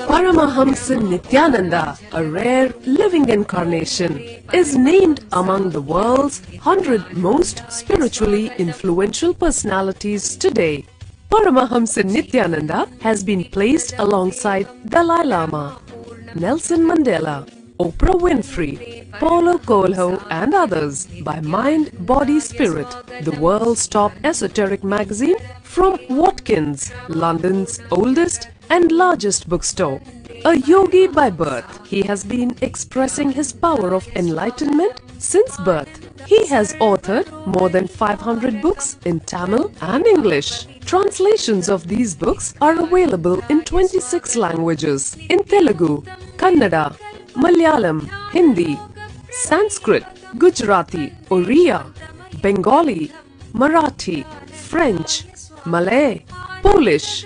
Paramahamsa Nithyananda, a rare living incarnation, is named among the world's 100 most spiritually influential personalities today. Paramahamsa Nithyananda has been placed alongside Dalai Lama, Nelson Mandela, Oprah Winfrey, Paulo Coelho and others by Mind, Body, Spirit, the world's top esoteric magazine from Watkins, London's oldest and largest bookstore. A yogi by birth, he has been expressing his power of enlightenment since birth. He has authored more than 500 books in Tamil and English. Translations of these books are available in 26 languages in Telugu, Kannada, Malayalam, Hindi, Sanskrit, Gujarati, Oriya, Bengali, Marathi, French, Malay, Polish,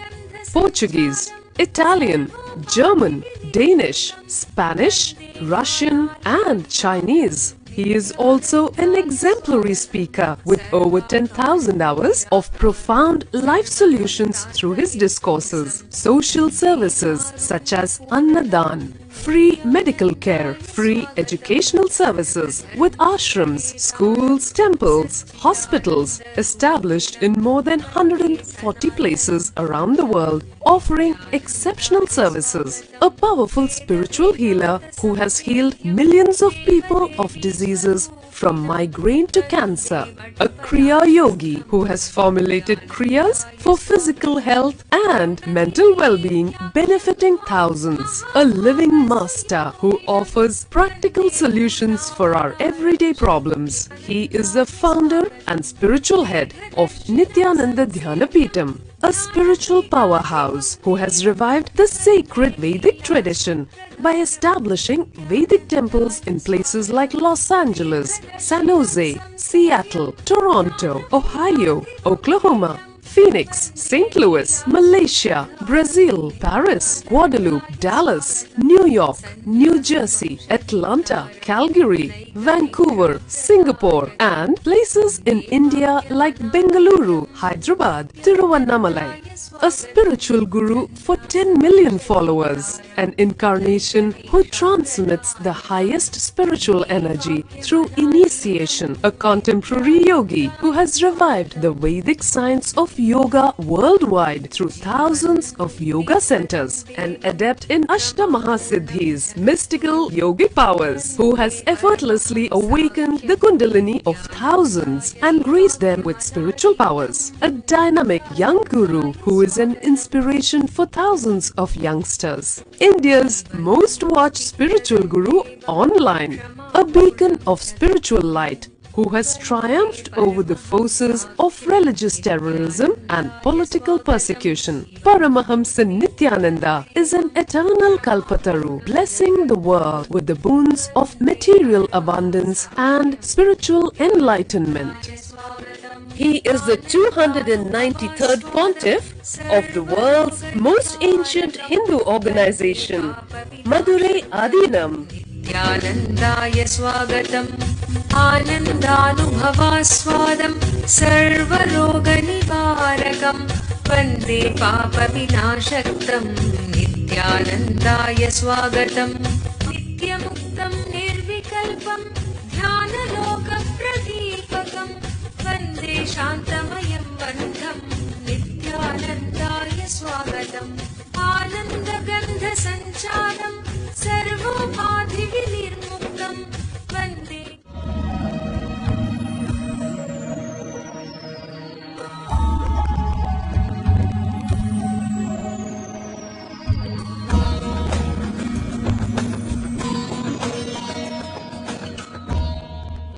Portuguese, Italian, German, Danish, Spanish, Russian and Chinese. He is also an exemplary speaker with over 10,000 hours of profound life solutions through his discourses. Social services such as Annadan, free medical care, free educational services with ashrams, schools, temples, hospitals established in more than 140 places around the world, offering exceptional services. A powerful spiritual healer who has healed millions of people of diseases from migraine to cancer. A Kriya Yogi who has formulated Kriyas for physical health and mental well-being, benefiting thousands. A living master who offers practical solutions for our everyday problems. He is the founder and spiritual head of Nityananda Dhyanapeetham, a spiritual powerhouse who has revived the sacred Vedic tradition by establishing Vedic temples in places like Los Angeles, San Jose, Seattle, Toronto, Ohio, Oklahoma, Phoenix, St. Louis, Malaysia, Brazil, Paris, Guadeloupe, Dallas, New York, New Jersey, Atlanta, Calgary, Vancouver, Singapore, and places in India like Bengaluru, Hyderabad, Tiruvannamalai. A spiritual guru for 10 million followers, an incarnation who transmits the highest spiritual energy through initiation, a contemporary yogi who has revived the Vedic science of yoga worldwide through thousands of yoga centers, an adept in Ashtamahasiddhis, mystical yogic powers, who has effortlessly awakened the Kundalini of thousands and graced them with spiritual powers, a dynamic young guru who is an inspiration for thousands of youngsters, India's most watched spiritual guru online, a beacon of spiritual light who has triumphed over the forces of religious terrorism and political persecution. Paramahamsa Nithyananda is an eternal Kalpataru, blessing the world with the boons of material abundance and spiritual enlightenment. He is the 293rd Pontiff of the world's most ancient Hindu organization, Madurai Adinam. Nityanandaya swagatam Anandanubhavaswadam Sarvaroga nivarakam Vande papa vinashaktam Nityanandaya swagatam Nityamuktam nirvikalpam Dhyanaloka pradipakam Vande shantamayam bandham Nityanandaya swagatam Anandagandha sancharam Sarvopadhi vinirmuktam Vande.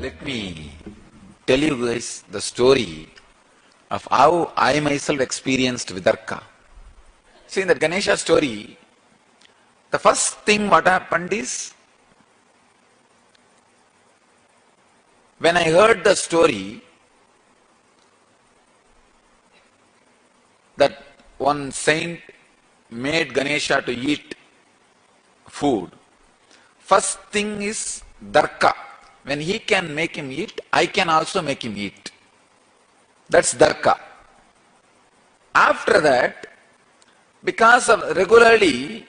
Let me tell you guys the story of how I myself experienced vitarka. See, in that Ganesha story, the first thing what happened is, when I heard the story that one saint made Ganesha to eat food, first thing is tarka. When he can make him eat, I can also make him eat. That's tarka. After that, because of regularly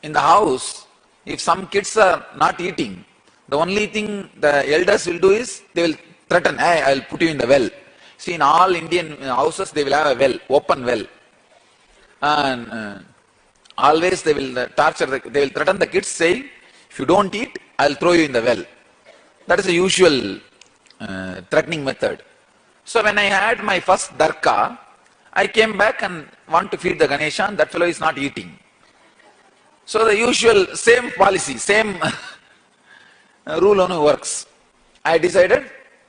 in the house, if some kids are not eating, the only thing the elders will do is they will threaten, hey, I will put you in the well. See, in all Indian houses, they will have a well, open well. And always they will torture, they will threaten the kids saying, if you don't eat, I will throw you in the well. That is a usual threatening method. So when I had my first tarka, I came back and want to feed the Ganesha, and that fellow is not eating. So the usual same policy, same rule only works. I decided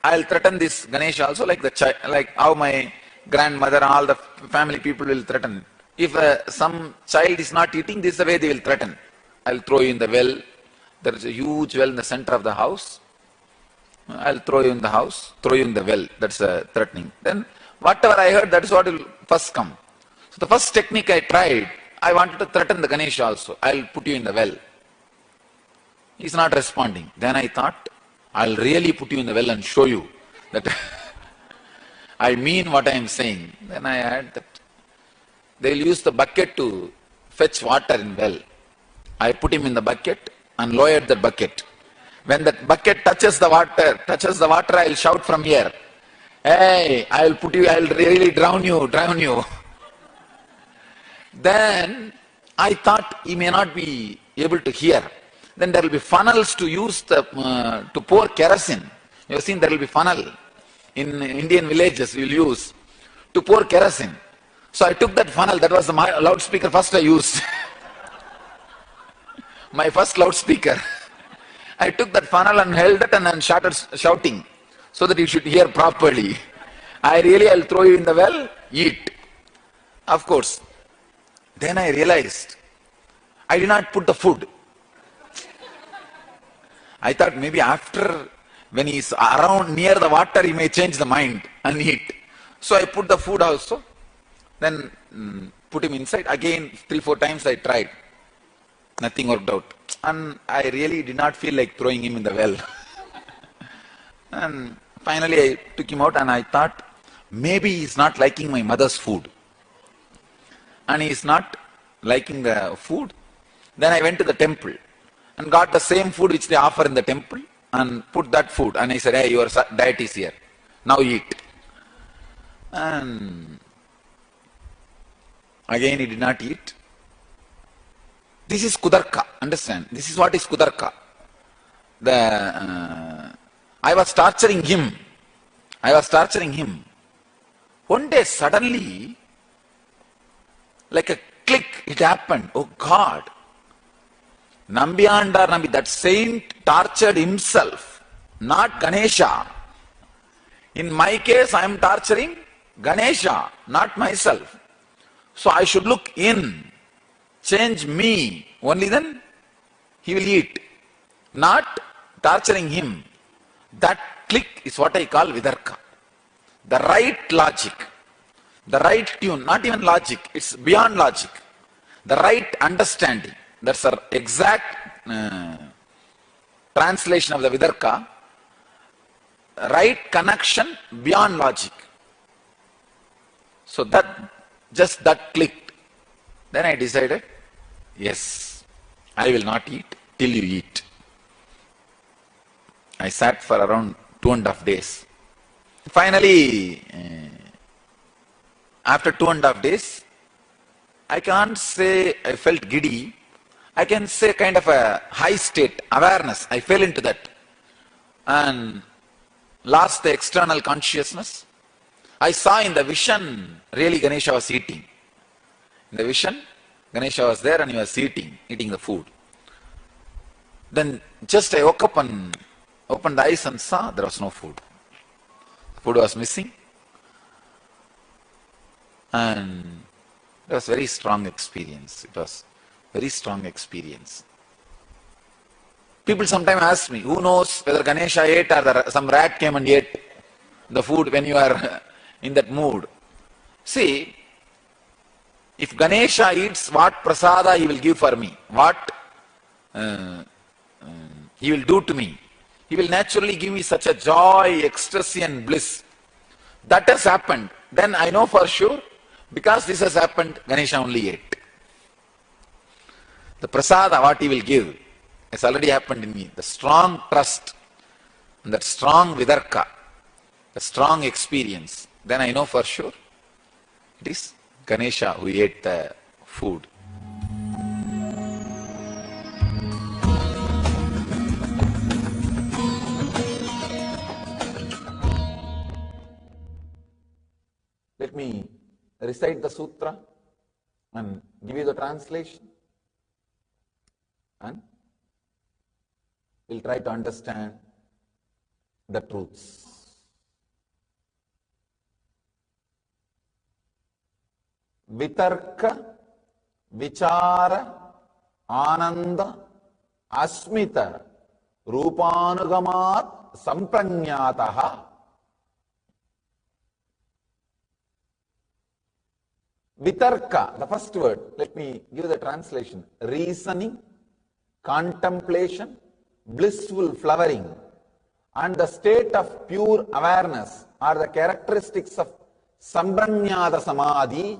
I will threaten this Ganesha also like the child, like how my grandmother and all the family people will threaten. If some child is not eating, this is the way they will threaten. I will throw you in the well. There is a huge well in the center of the house. I will throw you in the house, throw you in the well. That's threatening. Then whatever I heard, that is what will first come. So the first technique I tried, I wanted to threaten the Ganesha also. I will put you in the well. He is not responding. Then I thought, I will really put you in the well and show you that I mean what I am saying. Then I had that. They will use the bucket to fetch water in well. I put him in the bucket and lowered the bucket. When that bucket touches the water, I will shout from here, hey, I will put you, I will really drown you. Then I thought he may not be able to hear. Then there will be funnels to use to pour kerosene. You have seen there will be funnel in Indian villages we will use to pour kerosene. So I took that funnel, that was the loudspeaker first I used. My first loudspeaker. I took that funnel and held it and then started shouting so that you should hear properly. I'll throw you in the well, eat. Of course. Then I realized I did not put the food. I thought maybe after, when he is around near the water, he may change the mind and eat. So I put the food also. Then put him inside. Again, 3-4 times I tried. Nothing worked out. And I really did not feel like throwing him in the well. And finally I took him out and I thought, maybe he is not liking my mother's food. And he is not liking the food. Then I went to the temple and got the same food which they offer in the temple and put that food. And I said, hey, your diet is here. Now eat. And again he did not eat. This is kutarka, understand? This is what is kutarka. I was torturing him. One day suddenly, like a click, it happened. Oh God. Nambi, that saint tortured himself, not Ganesha. In my case, I am torturing Ganesha, not myself. So I should look in, change me, only then he will eat, not torturing him. That click is what I call vitarka. The right logic, the right tune, not even logic, it's beyond logic. The right understanding, that's the exact translation of the vitarka. Right connection beyond logic. So just that clicked. Then I decided, yes, I will not eat till you eat. I sat for around 2.5 days. Finally, after 2.5 days, I can't say I felt giddy. I can say kind of a high state, awareness. I fell into that and lost the external consciousness. I saw in the vision, really Ganesha was eating. In the vision, Ganesha was there and he was eating the food. Then just I woke up and opened the eyes and saw there was no food. Food was missing. And it was very strong experience. It was very strong experience. People sometimes ask me, who knows whether Ganesha ate or some rat came and ate the food when you are in that mood. See, if Ganesha eats, what prasada he will give for me, what he will do to me. He will naturally give me such a joy, ecstasy and bliss. That has happened. Then I know for sure, because this has happened, Ganesha only ate. The prasada, what he will give, has already happened in me. The strong trust, and that strong vitarka, the strong experience, then I know for sure it is Ganesha who ate the food. Let me recite the sutra and give you the translation, and we'll try to understand the truths. Vitarka, vichara, ananda, asmita, rupanugamat, sampranyataha. Vitarka, the first word, let me give the translation. Reasoning, contemplation, blissful flowering, and the state of pure awareness are the characteristics of sampranyata samadhi.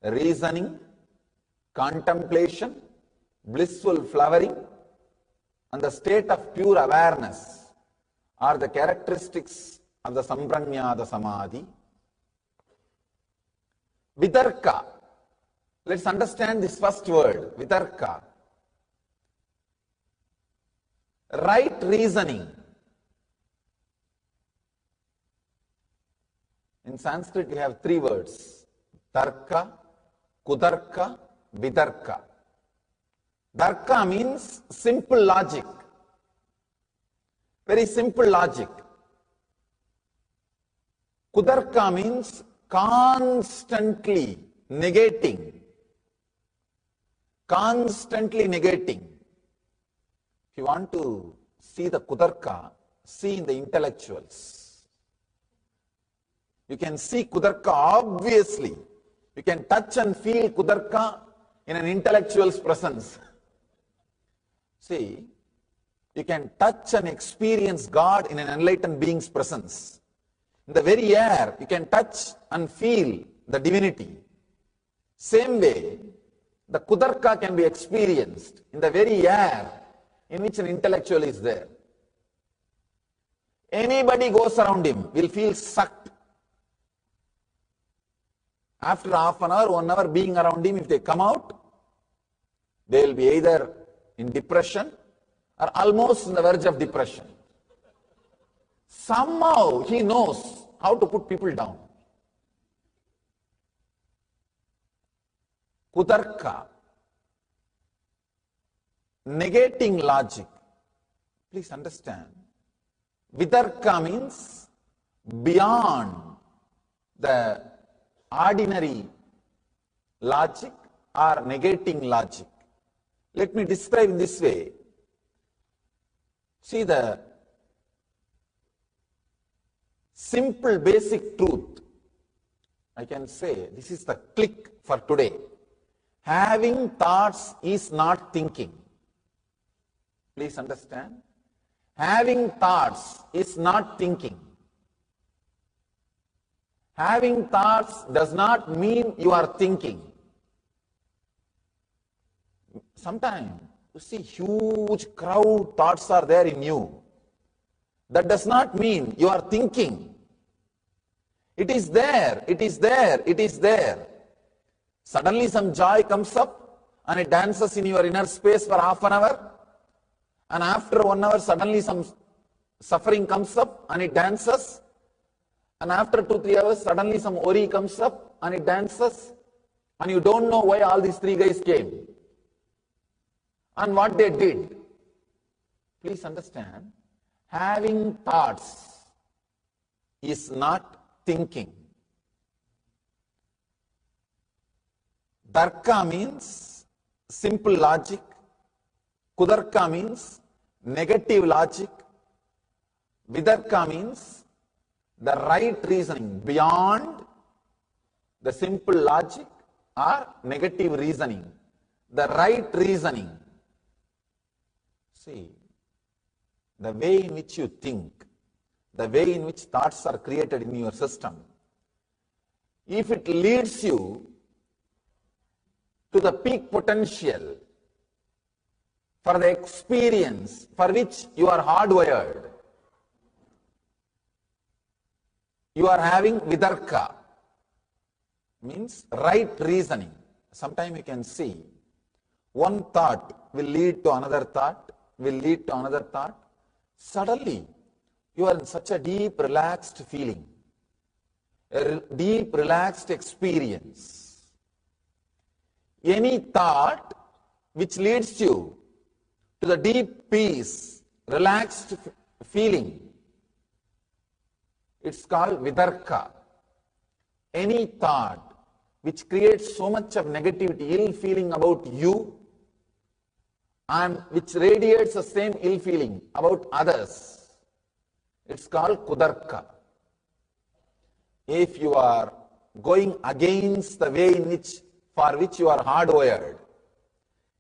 Reasoning, contemplation, blissful flowering, and the state of pure awareness are the characteristics of the sampranyata samadhi. Vitarka. Let's understand this first word, vitarka. Right reasoning. In Sanskrit, we have three words: tarka, kutarka, vitarka. Tarka means simple logic. Very simple logic. Kutarka means constantly negating. Constantly negating. If you want to see the kutarka, see in the intellectuals. You can see kutarka obviously. You can touch and feel kutarka in an intellectual's presence. See, you can touch and experience God in an enlightened being's presence. In the very air, you can touch and feel the divinity. Same way, the kutarka can be experienced in the very air in which an intellectual is there. Anybody goes around him will feel sucked. After half an hour, 1 hour being around him, if they come out, they will be either in depression or almost on the verge of depression. Somehow he knows how to put people down. Kutarka, negating logic. Please understand. Vitarka means beyond the ordinary logic or negating logic. Let me describe in this way. See the simple basic truth. I can say this is the click for today. Having thoughts is not thinking. Please understand. Having thoughts is not thinking. Having thoughts does not mean you are thinking. Sometimes you see huge crowd thoughts are there in you. That does not mean you are thinking. It is there, it is there, it is there. Suddenly some joy comes up and it dances in your inner space for half an hour. And after 1 hour, suddenly some suffering comes up and it dances. And after 2-3 hours, suddenly some worry comes up and it dances. And you don't know why all these three guys came and what they did. Please understand, having thoughts is not thinking. Tarka means simple logic. Kutarka means negative logic. Vitarka means the right reasoning beyond the simple logic or negative reasoning. The right reasoning. See, the way in which you think, the way in which thoughts are created in your system, if it leads you to the peak potential for the experience for which you are hardwired, you are having vitarka, means right reasoning. Sometimes you can see one thought will lead to another thought, will lead to another thought. Suddenly, you are in such a deep, relaxed feeling, a deep, relaxed experience. Any thought which leads you to the deep peace, relaxed feeling, it's called vitarka. Any thought which creates so much of negativity, ill feeling about you, and which radiates the same ill feeling about others, it's called kutarka. If you are going against the way in which, for which you are hardwired,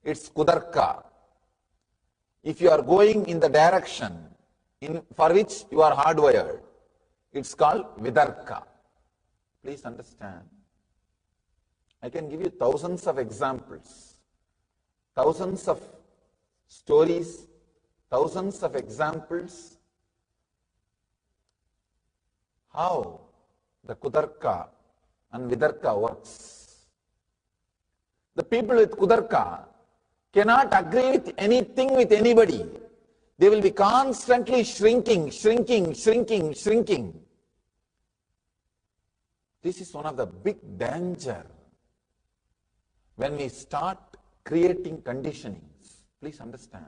it's kutarka. If you are going in the direction for which you are hardwired, it's called vitarka. Please understand. I can give you thousands of examples, thousands of stories, thousands of examples, how the kutarka and vitarka works. The people with kutarka cannot agree with anything with anybody. They will be constantly shrinking. This is one of the big danger when we start creating conditionings. Please understand.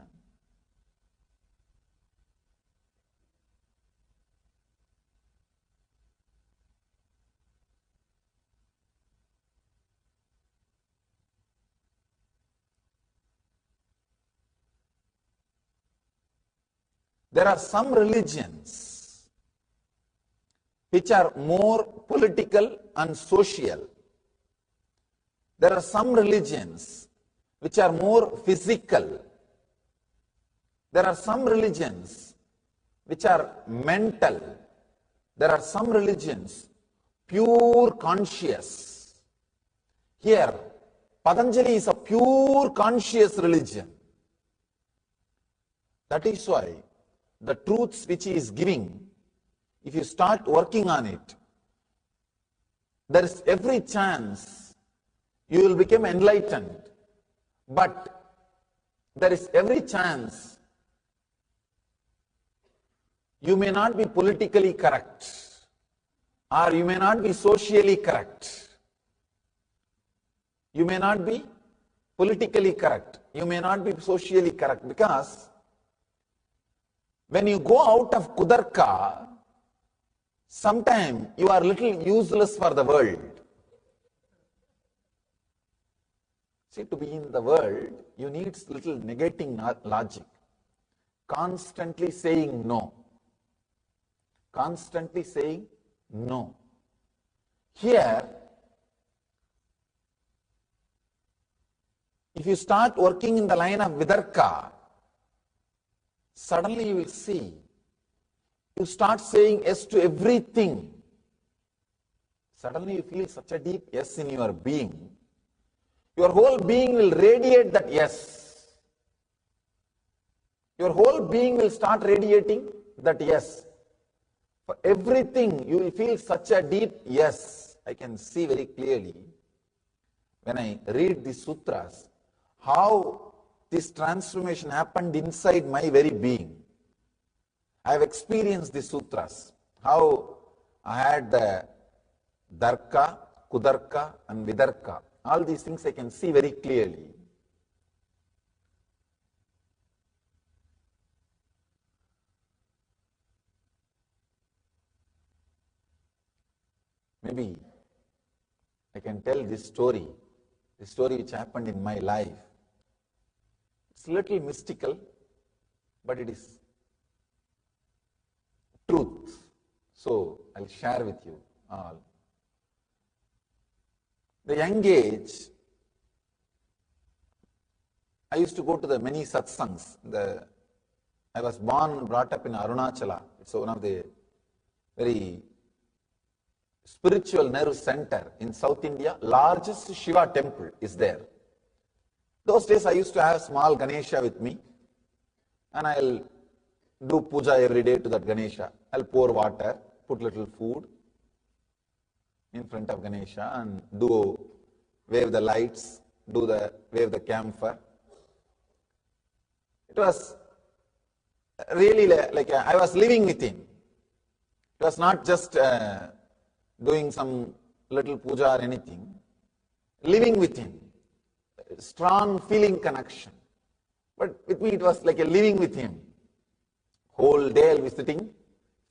There are some religions which are more political and social. There are some religions which are more physical. There are some religions which are mental. There are some religions pure conscious. Here, Patanjali is a pure conscious religion. That is why the truths which he is giving, if you start working on it, there is every chance you will become enlightened. But there is every chance you may not be politically correct, or you may not be socially correct. You may not be politically correct. You may not be socially correct, because when you go out of kutarka, sometimes you are little useless for the world. See, to be in the world, you need little negating logic. Constantly saying no. Constantly saying no. Here, if you start working in the line of vitarka, suddenly you will see, you start saying yes to everything. Suddenly you feel such a deep yes in your being. Your whole being will radiate that yes. Your whole being will start radiating that yes. For everything you will feel such a deep yes. I can see very clearly when I read the sutras how this transformation happened inside my very being. I have experienced the sutras, how I had the tarka, kutarka and vitarka. All these things I can see very clearly. Maybe I can tell this story which happened in my life. It's a little mystical, but it is truth. So I'll share with you all. The young age, I used to go to the many satsangs, the I was born and brought up in Arunachala. It's one of the very spiritual nerve center in South India. Largest Shiva temple is there. Those days I used to have small Ganesha with me, and I'll do puja every day to that Ganesha. I'll pour water, put little food in front of Ganesha and wave the lights, wave the camphor. It was really like I was living with him. It was not just doing some little puja or anything. Living with him. Strong feeling connection. But with me it was like a living with him. Whole day I'll be sitting,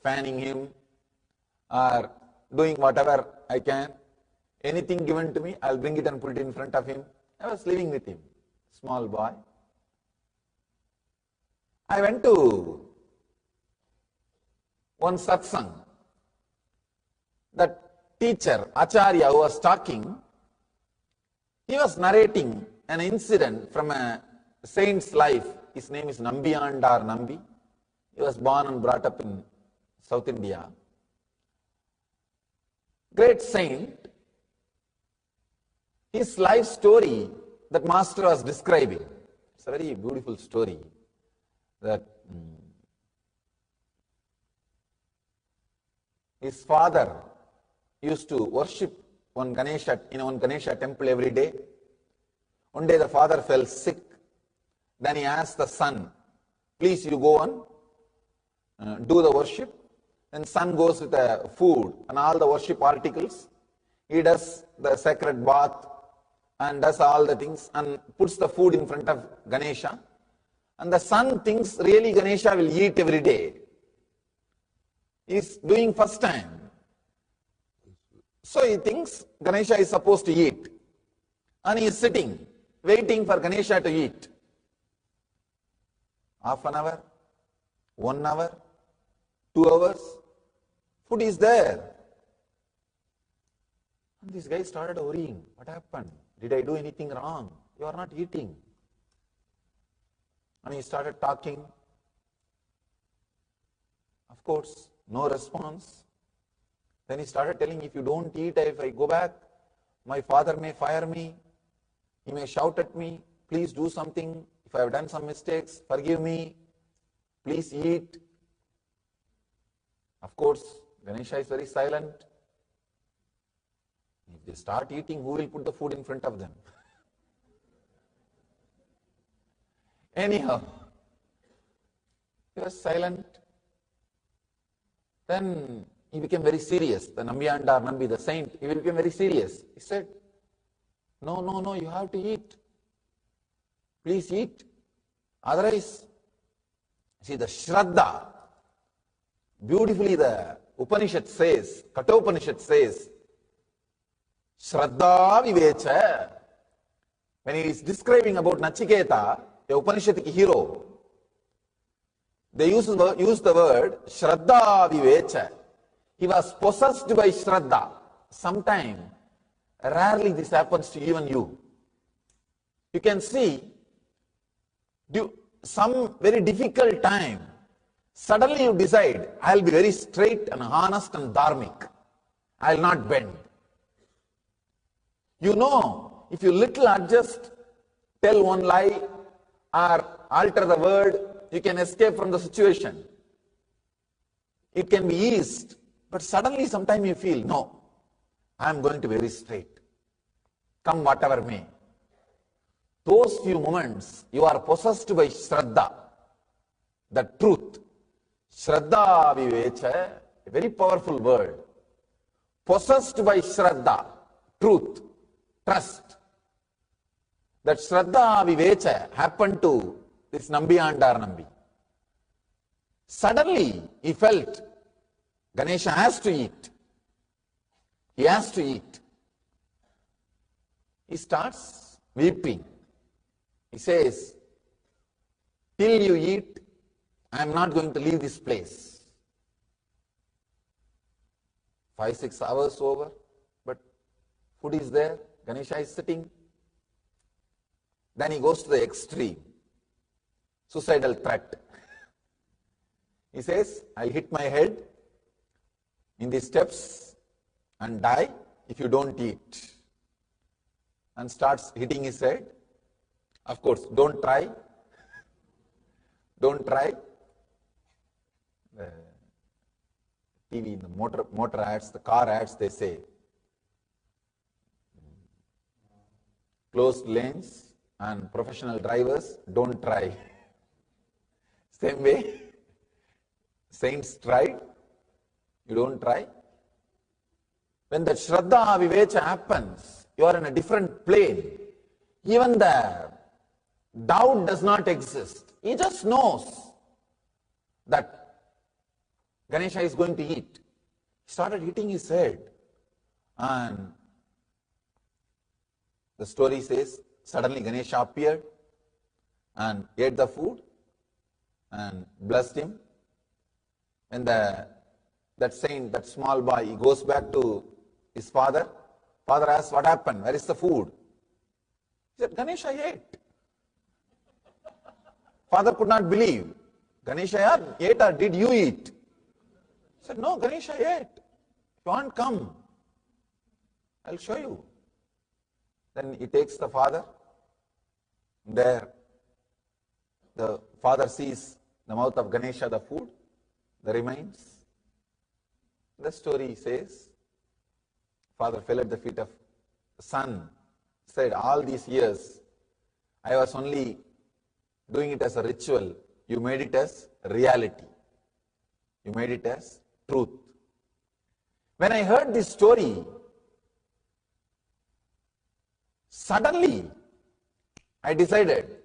fanning him, or doing whatever I can. Anything given to me, I'll bring it and put it in front of him. I was living with him. Small boy. I went to one satsang. That teacher, Acharya, who was talking, he was narrating an incident from a saint's life. His name is Nambiyanda or Nambi. He was born and brought up in South India. Great saint. His life story that master was describing. It's a very beautiful story. That his father used to worship in one Ganesha temple every day. One day the father fell sick. Then he asked the son, please you go on, do the worship. Then son goes with the food and all the worship articles. He does the sacred bath and does all the things and puts the food in front of Ganesha. And the son thinks really Ganesha will eat every day. He is doing first time. So he thinks Ganesha is supposed to eat. And he is sitting, waiting for Ganesha to eat. Half an hour, 1 hour, 2 hours, food is there. And this guy started worrying. What happened? Did I do anything wrong? You are not eating. And he started talking. Of course, no response. Then he started telling, if you don't eat, if I go back, my father may fire me. He may shout at me. Please do something. If I have done some mistakes, forgive me. Please eat. Of course, Ganesha is very silent. If they start eating, who will put the food in front of them? Anyhow, he was silent. Then he became very serious. The Nambiyanda, Nambi, the saint, he became very serious. He said, no, you have to eat. Please eat. Otherwise, see the Shraddha, beautifully the Upanishad says, Kathopanishad says, Shraddha Vivecha. When he is describing about Nachiketa, the Upanishadic hero, they use the word Shraddha Vivecha. He was possessed by Shraddha. Sometime, rarely this happens to even you. You can see, some very difficult time, suddenly you decide, I will be very straight and honest and dharmic. I will not bend. You know, if you little adjust, tell one lie, or alter the word, you can escape from the situation. It can be eased, but suddenly sometime you feel, no, I am going to be very straight. Come whatever may. Those few moments, you are possessed by Shraddha, the truth. Shraddha Vivecha, a very powerful word. Possessed by Shraddha, truth, trust. That Shraddha Vivecha happened to this Nambiyanda Nambi. Suddenly, he felt Ganesha has to eat. He has to eat. He starts weeping. He says, till you eat, I am not going to leave this place. 5-6 hours over, but food is there, Ganesha is sitting. Then he goes to the extreme. Suicidal threat. He says, I'll hit my head in the steps and die if you don't eat. And starts hitting his head. Of course, don't try. Don't try. The TV, the motor ads, the car ads, they say, closed lanes and professional drivers don't try. Same way, saints tried, you don't try. When that Shraddha Vivecha happens, you are in a different plane. Even the doubt does not exist. He just knows that Ganesha is going to eat. He started hitting his head. And the story says, suddenly Ganesha appeared and ate the food and blessed him. And that saint, that small boy, he goes back to his father. Father asks, what happened? Where is the food? He said, Ganesha ate. Father could not believe. Ganesha ate or did you eat? He said, no, Ganesha ate. If you want, come. I'll show you. Then he takes the father. There, the father sees the mouth of Ganesha, the food, the remains. The story says, father fell at the feet of the son, said, all these years, I was only doing it as a ritual. You made it as reality. You made it as truth. When I heard this story, suddenly I decided,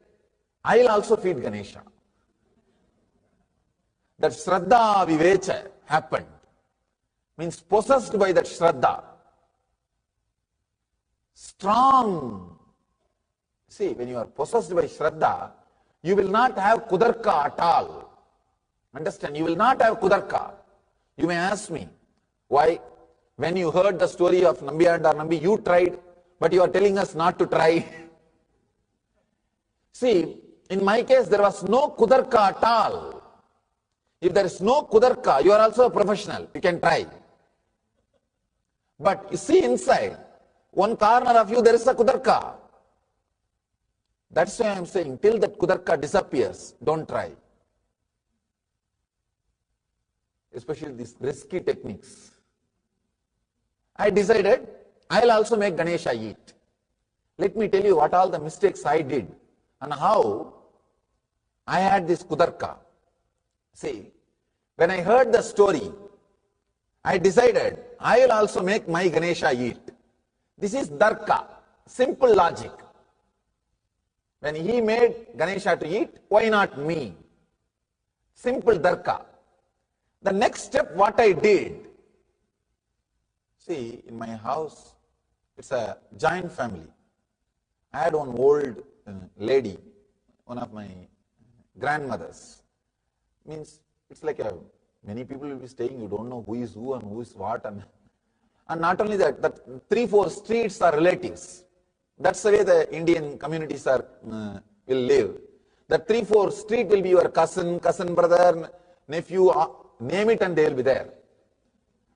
I'll also feed Ganesha. That Shraddha Vivecha happened. Means possessed by that Shraddha. Strong. See, when you are possessed by Shraddha, you will not have kutarka at all. Understand? You will not have kutarka. You may ask me, why? When you heard the story of Nambi and Nambi, you tried, but you are telling us not to try. See, in my case, there was no kutarka at all. If there is no kutarka, you are also a professional. You can try. But you see inside, one corner of you, there is a kutarka. That's why I am saying, till that kutarka disappears, don't try. Especially these risky techniques. I decided, I'll also make Ganesha eat. Let me tell you what all the mistakes I did and how I had this kutarka. See, when I heard the story, I decided, I will also make my Ganesha eat. This is tarka, simple logic. When he made Ganesha to eat, why not me? Simple tarka. The next step, what I did, see, in my house, it's a giant family. I had one old lady, one of my grandmothers. Means, it's like many people will be staying, you don't know who is who and who is what. And not only that, 3-4 streets are relatives. That's the way the Indian communities are will live. The 3-4 street will be your cousin, cousin brother, nephew, name it, and they will be there.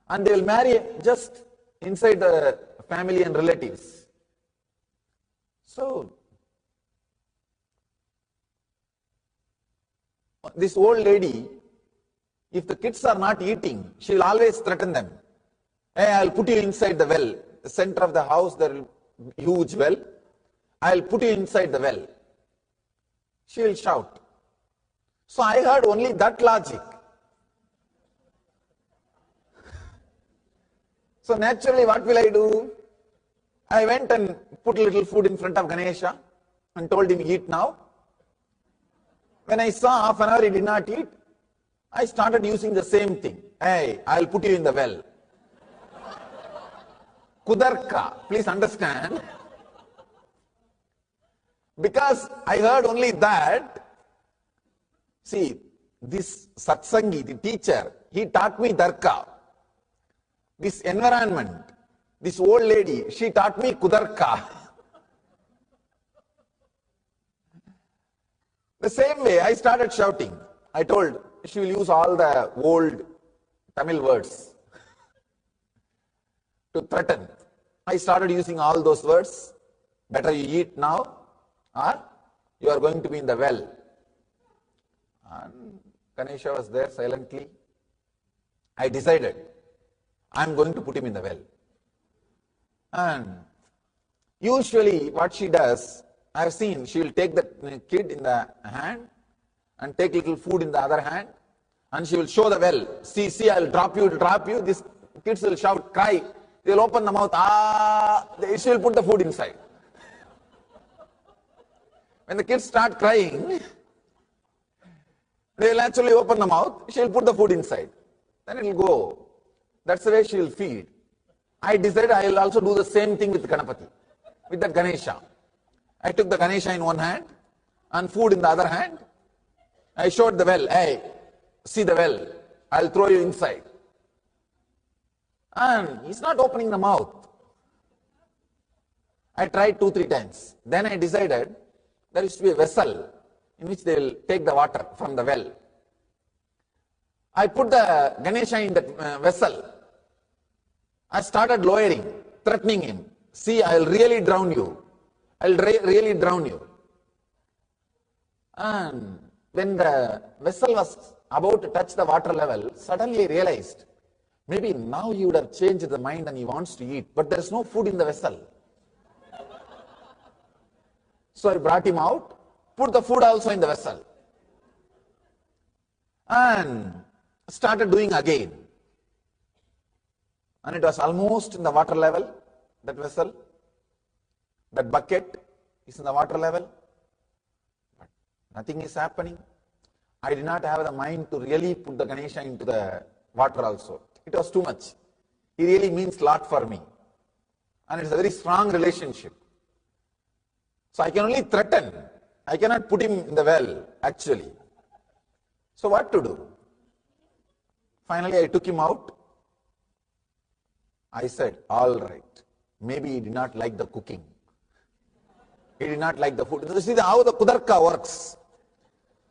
And they will marry just inside the family and relatives. So, this old lady, if the kids are not eating, she will always threaten them. Hey, I'll put you inside the well. The center of the house, there will be a huge well. I'll put you inside the well. She will shout. So I heard only that logic. So naturally, what will I do? I went and put a little food in front of Ganesha and told him, eat now. When I saw half an hour he did not eat, I started using the same thing. Hey, I'll put you in the well. Kutarka, please understand. Because I heard only that, see, this satsangi, the teacher, he taught me tarka. This environment, this old lady, she taught me kutarka. The same way, I started shouting. I told she will use all the old Tamil words to threaten. I started using all those words. Better you eat now or you are going to be in the well. And Ganesha was there silently. I decided I am going to put him in the well. And usually what she does, I have seen, she will take the kid in the hand and take little food in the other hand and she will show the well. See, I will drop you, These kids will shout, cry. They will open the mouth, she will put the food inside. When the kids start crying, they will actually open the mouth, she will put the food inside. Then it will go. That's the way she will feed. I decided I will also do the same thing with Ganapati, with that Ganesha. I took the Ganesha in one hand and food in the other hand. I showed the well, hey, see the well, I will throw you inside. And he's not opening the mouth. I tried 2-3 times. Then I decided there used to be a vessel in which they will take the water from the well. I put the Ganesha in that vessel. I started lowering, threatening him. See, I will really drown you. I will really drown you. And when the vessel was about to touch the water level, suddenly I realized, maybe now he would have changed the mind and he wants to eat, but there is no food in the vessel. So I brought him out, put the food also in the vessel, and started doing again. And it was almost in the water level, that vessel. That bucket is in the water level. But nothing is happening. I did not have the mind to really put the Ganesha into the water also. It was too much. He really means a lot for me. And it's a very strong relationship. So I can only threaten. I cannot put him in the well, actually. So what to do? Finally, I took him out. I said, all right, maybe he did not like the cooking. He did not like the food. You see how the kutarka works.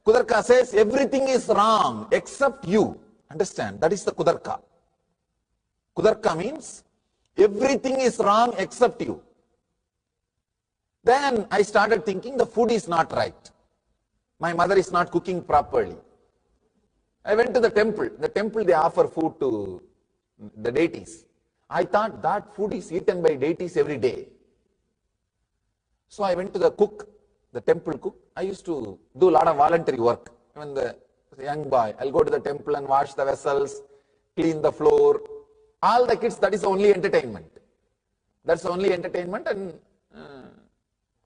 Kutarka says everything is wrong except you. Understand? That is the kutarka. Kutarka means everything is wrong except you. Then I started thinking the food is not right. My mother is not cooking properly. I went to the temple. The temple, they offer food to the deities. I thought that food is eaten by deities every day. So I went to the cook, the temple cook. I used to do a lot of voluntary work. When the young boy, I'll go to the temple and wash the vessels, clean the floor. All the kids, that is the only entertainment. That's the only entertainment, and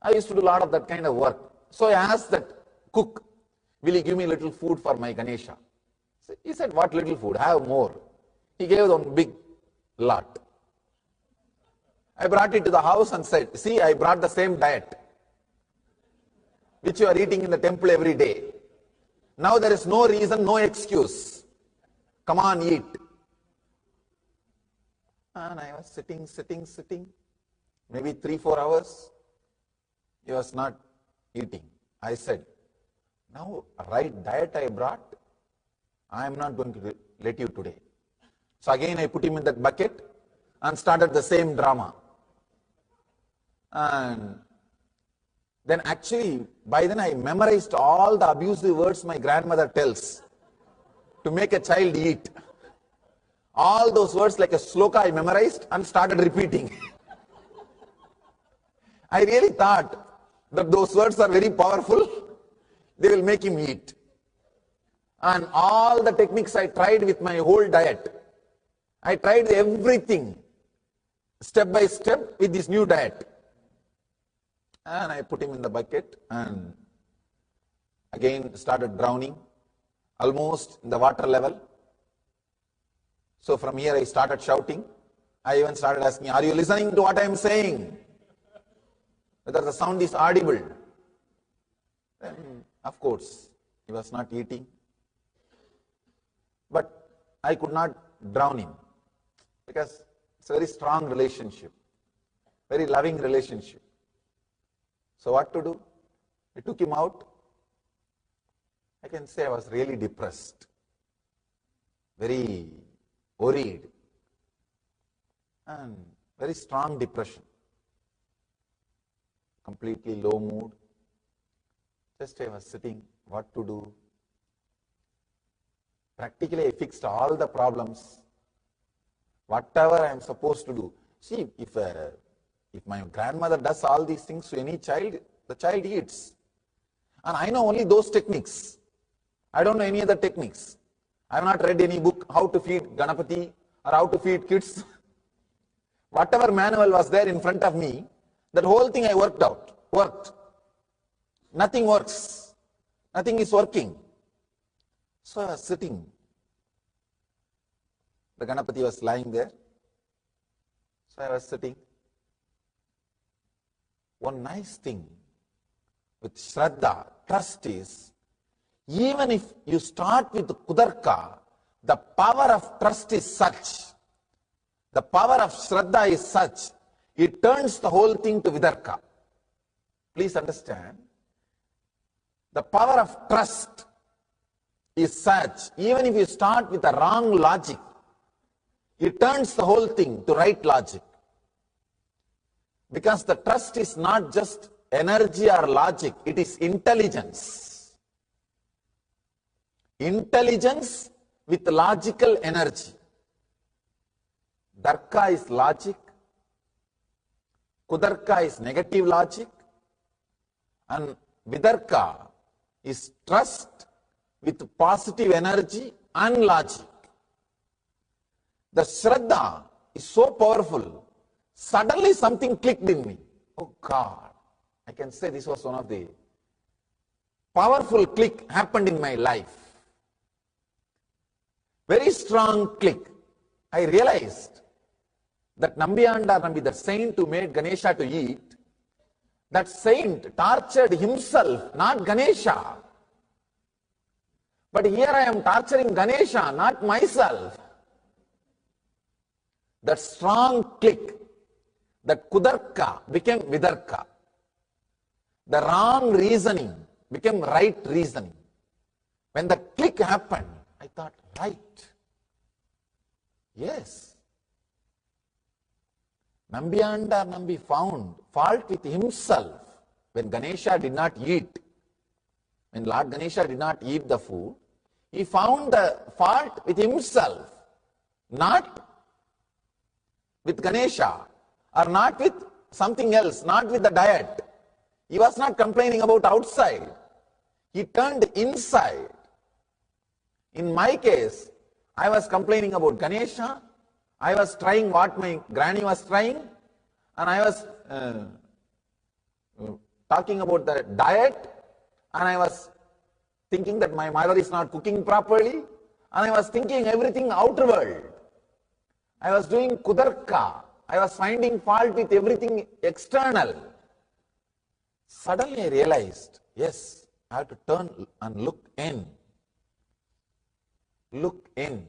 I used to do a lot of that kind of work. So I asked that cook, will you give me a little food for my Ganesha? He said, what little food? Have more. He gave one big lot. I brought it to the house and said, see, I brought the same diet which you are eating in the temple every day. Now there is no reason, no excuse. Come on, eat. And I was sitting, maybe 3-4 hours. He was not eating. I said, now right diet I brought, I am not going to let you today. So again I put him in that bucket and started the same drama. And then actually, by then I memorized all the abusive words my grandmother tells to make a child eat. All those words like a sloka I memorized and started repeating. I really thought that those words are very powerful. They will make him eat. And all the techniques I tried with my whole diet. I tried everything step by step with this new diet. And I put him in the bucket and again started drowning, almost in the water level. So from here I started shouting. I even started asking, are you listening to what I am saying? Whether the sound is audible. Then, of course, he was not eating. But I could not drown him because it's a very strong relationship, very loving relationship. So what to do? I took him out. I can say I was really depressed. very worried, and very strong depression, completely low mood. Just I was sitting, what to do? Practically I fixed all the problems, whatever I am supposed to do. See, if my grandmother does all these things to any child, the child eats. And I know only those techniques. I don't know any other techniques. I have not read any book how to feed Ganapati or how to feed kids. Whatever manual was there in front of me, that whole thing I worked. Nothing works. Nothing is working. So I was sitting. The Ganapati was lying there. So I was sitting. One nice thing with Shraddha, trust is, even if you start with kutarka, the power of trust is such, the power of Shraddha is such, it turns the whole thing to vitarka. Please understand, the power of trust is such, even if you start with a wrong logic, it turns the whole thing to right logic. Because the trust is not just energy or logic, it is intelligence. Intelligence with logical energy. Tarka is logic, kutarka is negative logic, and vitarka is trust with positive energy and logic. The Shraddha is so powerful. Suddenly something clicked in me. Oh God, I can say this was one of the powerful click happened in my life. Very strong click. I realized that Nambi, the saint who made Ganesha to eat, that saint tortured himself, not Ganesha. But here I am torturing Ganesha, not myself. That strong click, that kutarka became vitarka. The wrong reasoning became right reasoning. When the click happened, I thought, right. Yes. Nambi found fault with himself when Ganesha did not eat. When Lord Ganesha did not eat the food, he found the fault with himself, not with Ganesha, or not with something else, not with the diet. He was not complaining about outside. He turned inside. In my case, I was complaining about Ganesha. I was trying what my granny was trying, and I was talking about the diet, and I was thinking that my mother is not cooking properly, and I was thinking everything outer world. I was doing kutarka. I was finding fault with everything external. Suddenly I realized, yes, I have to turn and look in. Look in.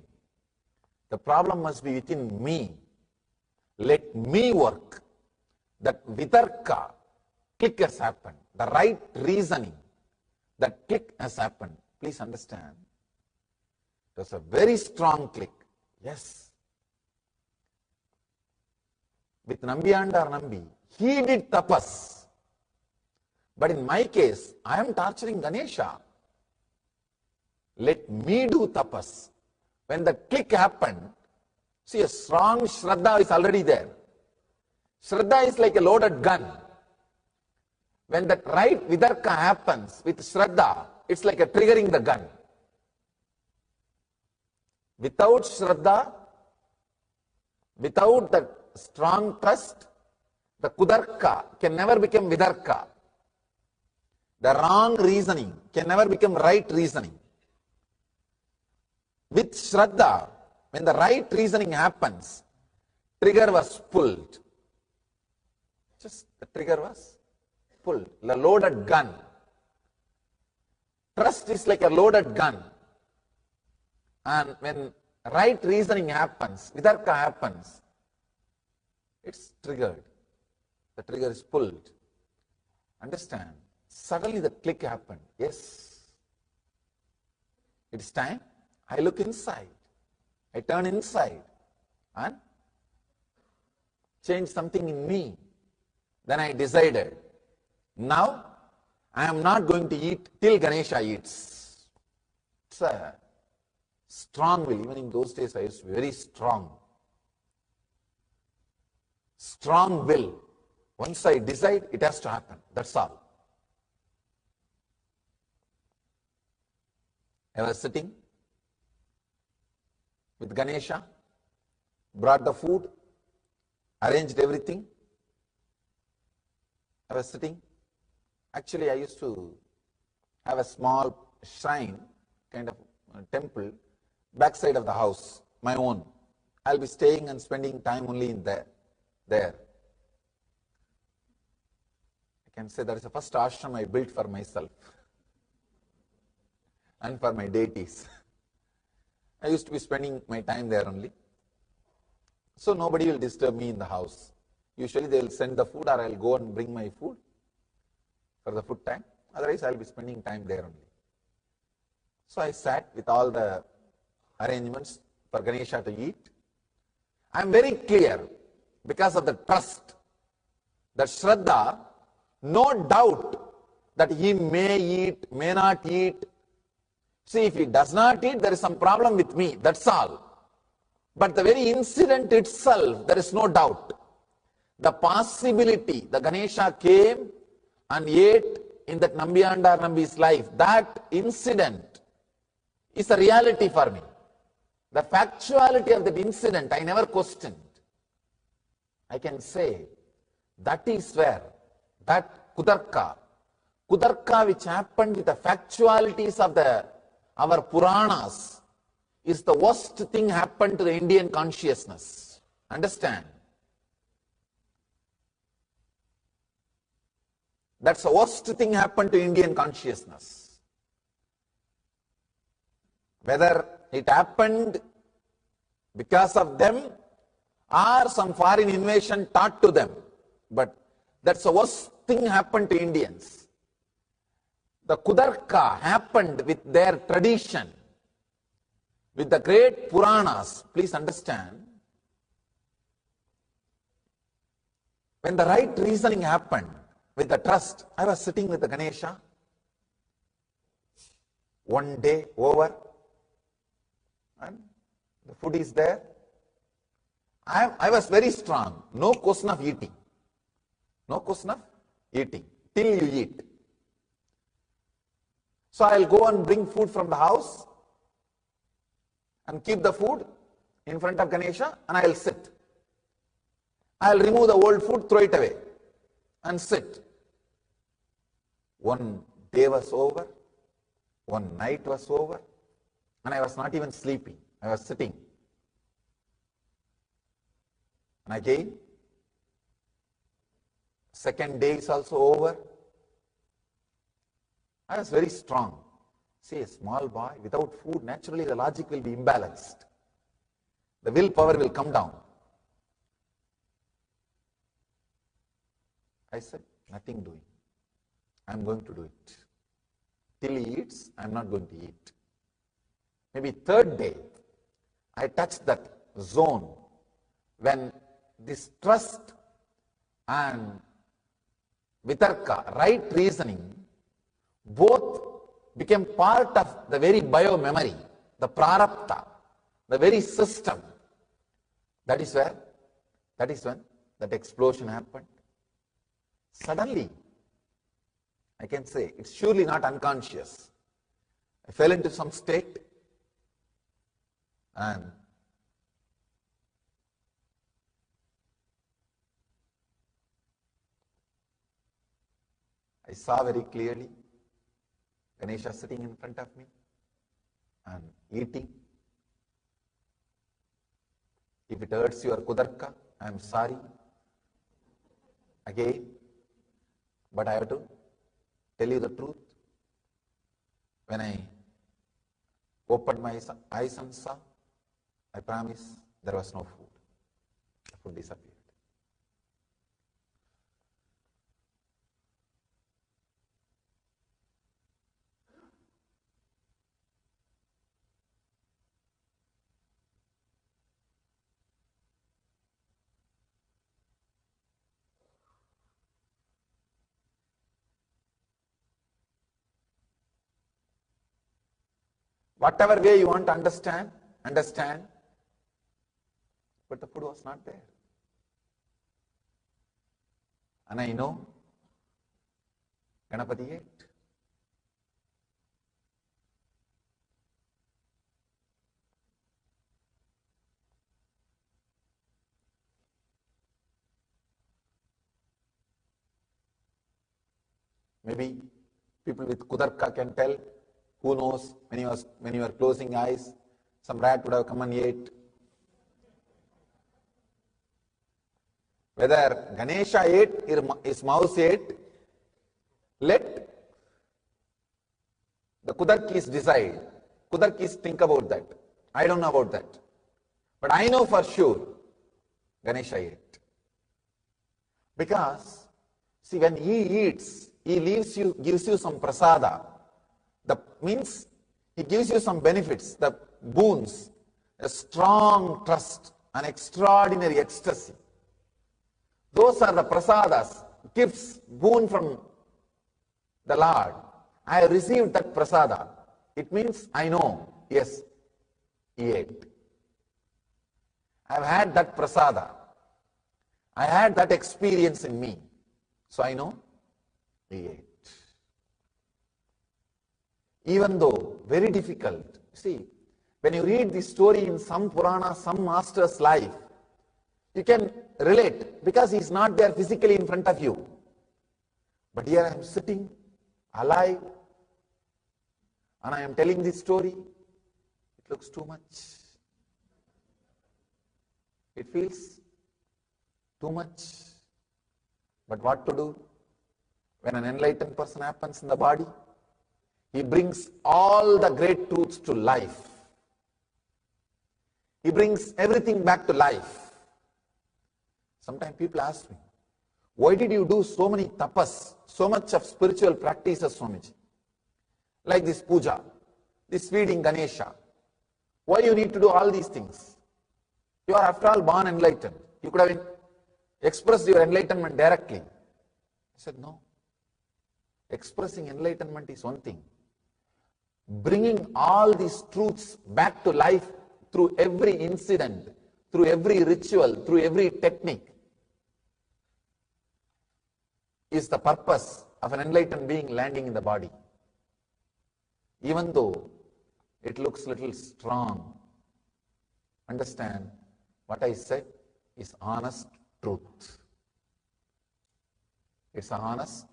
The problem must be within me. Let me work. That vitarka, click has happened. The right reasoning, that click has happened. Please understand. It was a very strong click. Yes. With Nambi, he did tapas. But in my case, I am torturing Ganesha. Let me do tapas. When the click happened, see, a strong Shraddha is already there. Shraddha is like a loaded gun. When that right vitarka happens with Shraddha, it's like a triggering the gun. Without Shraddha, without the strong trust, the kutarka can never become vitarka. The wrong reasoning can never become right reasoning. With Shraddha, when the right reasoning happens, trigger was pulled. Just the trigger was pulled. The loaded gun. Trust is like a loaded gun. And when right reasoning happens, vitarka happens, it's triggered. The trigger is pulled. Understand? Suddenly the click happened. Yes. It's time. I look inside. I turn inside and change something in me. Then I decided, now I am not going to eat till Ganesha eats. It's a strong will. Even in those days I used to be very strong. Strong will. Once I decide, it has to happen. That's all. I was sitting with Ganesha, brought the food, arranged everything. I was sitting. Actually, I used to have a small shrine, kind of temple, backside of the house, my own. I'll be staying and spending time only in there. I can say that is the first ashram I built for myself and for my deities. I used to be spending my time there only. So nobody will disturb me in the house. Usually they will send the food or I'll go and bring my food for the food time. Otherwise I'll be spending time there only. So I sat with all the arrangements for Ganesha to eat. I am very clear because of the trust, that Shraddha, no doubt that he may eat, may not eat. See, if he does not eat, there is some problem with me, that's all. But the very incident itself, there is no doubt. The possibility, the Ganesha came and ate in that Nambiyanda Nambi's life, that incident is a reality for me. The factuality of that incident, I never questioned. I can say, that is where, that kutarka which happened with the factualities of our Puranas, is the worst thing happened to the Indian consciousness. Understand? That's the worst thing happened to Indian consciousness. Whether it happened because of them or some foreign invasion taught to them, but that's the worst thing happened to Indians. The kutarka happened with their tradition, with the great Puranas. Please understand, when the right reasoning happened, with the trust, I was sitting with the Ganesha, one day over, and the food is there. I was very strong, no question of eating. No question of eating, till you eat. So I'll go and bring food from the house and keep the food in front of Ganesha and I'll sit. I'll remove the old food, throw it away and sit. One day was over, one night was over, and I was not even sleeping. I was sitting. And again, second day is also over. I was very strong. See, a small boy without food, naturally the logic will be imbalanced. The willpower will come down. I said, nothing doing. I'm going to do it. Till he eats, I'm not going to eat. Maybe third day, I touched that zone when this trust and vitarka, right reasoning, both became part of the very bio-memory, the prarabdha, the very system. That is when that explosion happened. Suddenly, I can say, it's surely not unconscious. I fell into some state and I saw very clearly Ganesha sitting in front of me and eating. If it hurts your kutarka, I am sorry. Again, but I have to tell you the truth. When I opened my eyes and saw, I promise there was no food. The food disappeared. Whatever way you want to understand, understand. But the food was not there. And I know Ganapati ate. Maybe people with kutarka can tell. Who knows, when you were closing eyes, some rat would have come and ate. Whether Ganesha ate, his mouse ate, let the kutarkis decide. Kutarkis think about that. I don't know about that. But I know for sure Ganesha ate. Because, see, when he eats, he gives you some prasada. Means he gives you some benefits, the boons, a strong trust, an extraordinary ecstasy. Those are the prasadas, gifts, boon from the Lord. I have received that prasada. It means I know, yes, he ate. I have had that prasada. I had that experience in me. So I know he ate. Even though very difficult. See, when you read this story in some Purana, some master's life, you can relate because he is not there physically in front of you. But here I am sitting alive and I am telling this story. It looks too much. It feels too much. But what to do? When an enlightened person happens in the body, he brings all the great truths to life. He brings everything back to life. Sometimes people ask me, why did you do so many tapas, so much of spiritual practices, Swamiji? Like this puja, this feeding Ganesha. Why you need to do all these things? You are after all born enlightened. You could have expressed your enlightenment directly. I said, no. Expressing enlightenment is one thing. Bringing all these truths back to life through every incident, through every ritual, through every technique is the purpose of an enlightened being landing in the body. Even though it looks little strong, understand what I said is honest truth. It's honest.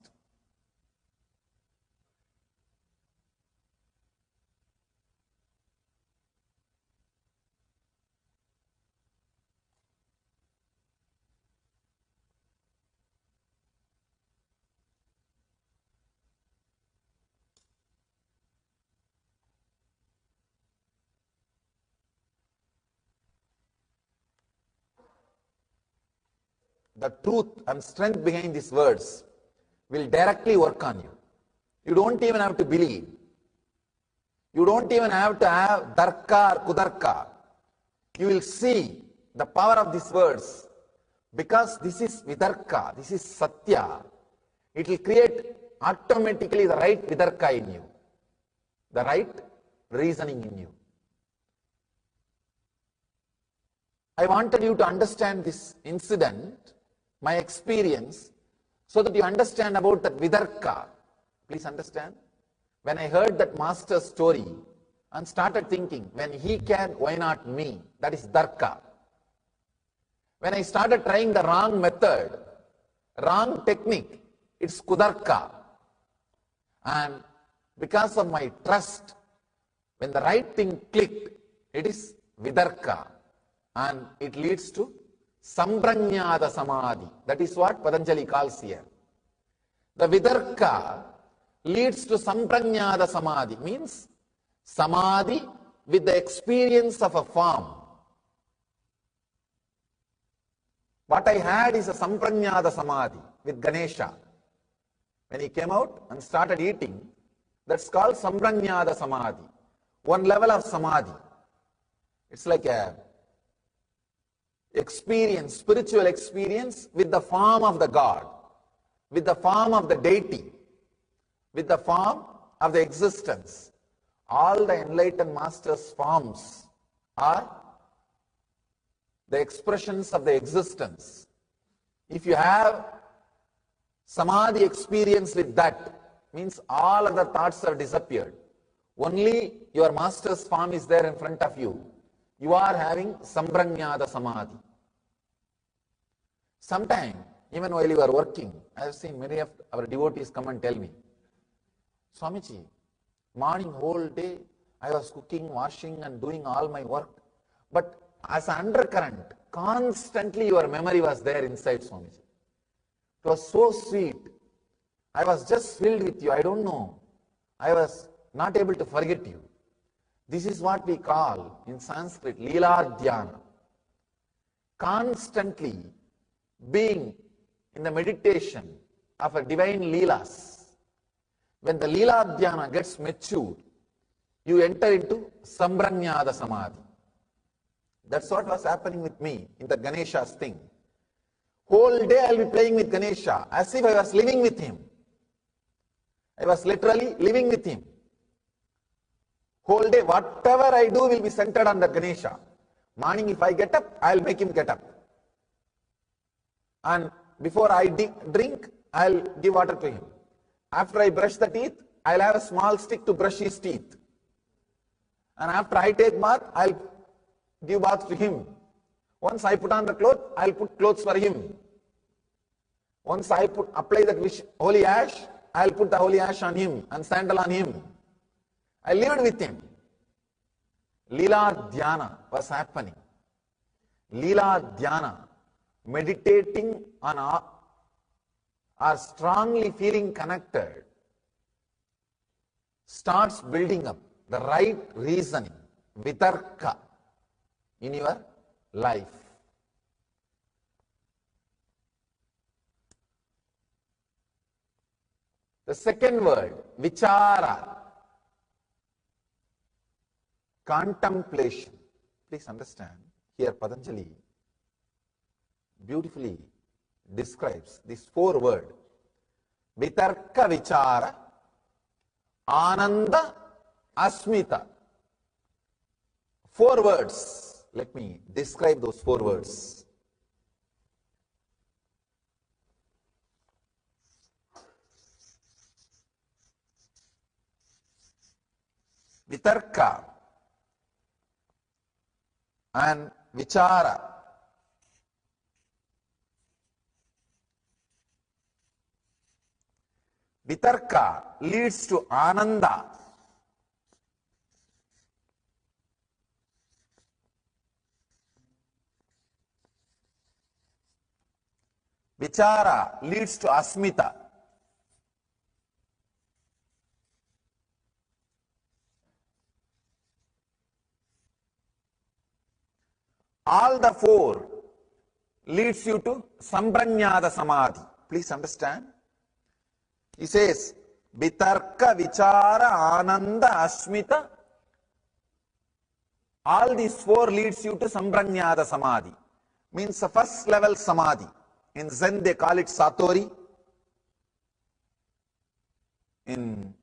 The truth and strength behind these words will directly work on you. You don't even have to believe. You don't even have to have tarka or kutarka. You will see the power of these words because this is vitarka, this is satya. It will create automatically the right vitarka in you, the right reasoning in you. I wanted you to understand this incident, my experience, so that you understand about that vitarka. Please understand. When I heard that master's story and started thinking, when he can, why not me? That is tarka. When I started trying the wrong method, wrong technique, it's kutarka. And because of my trust, when the right thing clicked, it is vitarka. And it leads to samprajñāta samadhi. That is what Patanjali calls here. The vitarka leads to samprajñāta samadhi, means samadhi with the experience of a form. What I had is a samprajñāta samadhi with Ganesha. When he came out and started eating, that's called samprajñāta samadhi. One level of samadhi. It's like a experience, spiritual experience with the form of the God, with the form of the deity, with the form of the existence. all the enlightened masters' forms are the expressions of the existence. If you have samadhi experience with that, means all other thoughts have disappeared. Only your master's form is there in front of you. You are having samprajñāta samadhi. Sometime, even while you are working, I have seen many of our devotees come and tell me, Swamiji, morning whole day I was cooking, washing and doing all my work. But as an undercurrent, constantly your memory was there inside, Swamiji. It was so sweet. I was just filled with you. I don't know. I was not able to forget you. This is what we call in Sanskrit Leela Dhyana. Constantly being in the meditation of a divine Leelas. When the Leela Dhyana gets mature, you enter into samprajñāta samadhi. That's what was happening with me in the Ganesha's thing. Whole day I will be playing with Ganesha as if I was living with him. I was literally living with him. Whole day, whatever I do will be centered on the Ganesha. Morning, if I get up, I will make him get up. And before I drink, I will give water to him. After I brush the teeth, I will have a small stick to brush his teeth. And after I take bath, I will give bath to him. Once I put on the clothes, I will put clothes for him. Once I apply that holy ash, I will put the holy ash on him and sandal on him. I lived with him. Leela Dhyana was happening. Leela Dhyana, meditating on or strongly feeling connected, starts building up the right reasoning, vitarka, in your life. The second word, vichara, contemplation. Please understand, here Patanjali beautifully describes these four words. Vitarka vichara, ananda, asmita. Four words. Let me describe those four words. Vitarka and vichara. Vitarka leads to ananda. Vichara leads to asmita. All the four leads you to samprajñāta samadhi. Please understand. He says, vitarka, vichara, ananda, asmita. All these four leads you to samprajñāta samadhi. Means the first level samadhi. In Zen they call it satori. In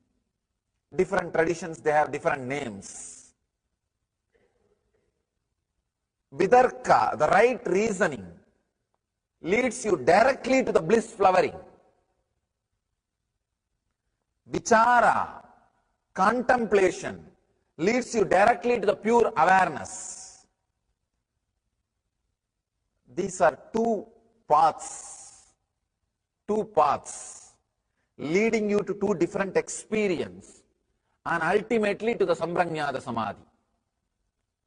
different traditions they have different names. Vitarka, the right reasoning, leads you directly to the bliss flowering. Vichara, contemplation, leads you directly to the pure awareness. These are two paths leading you to two different experiences and ultimately to the samprajñāta samadhi.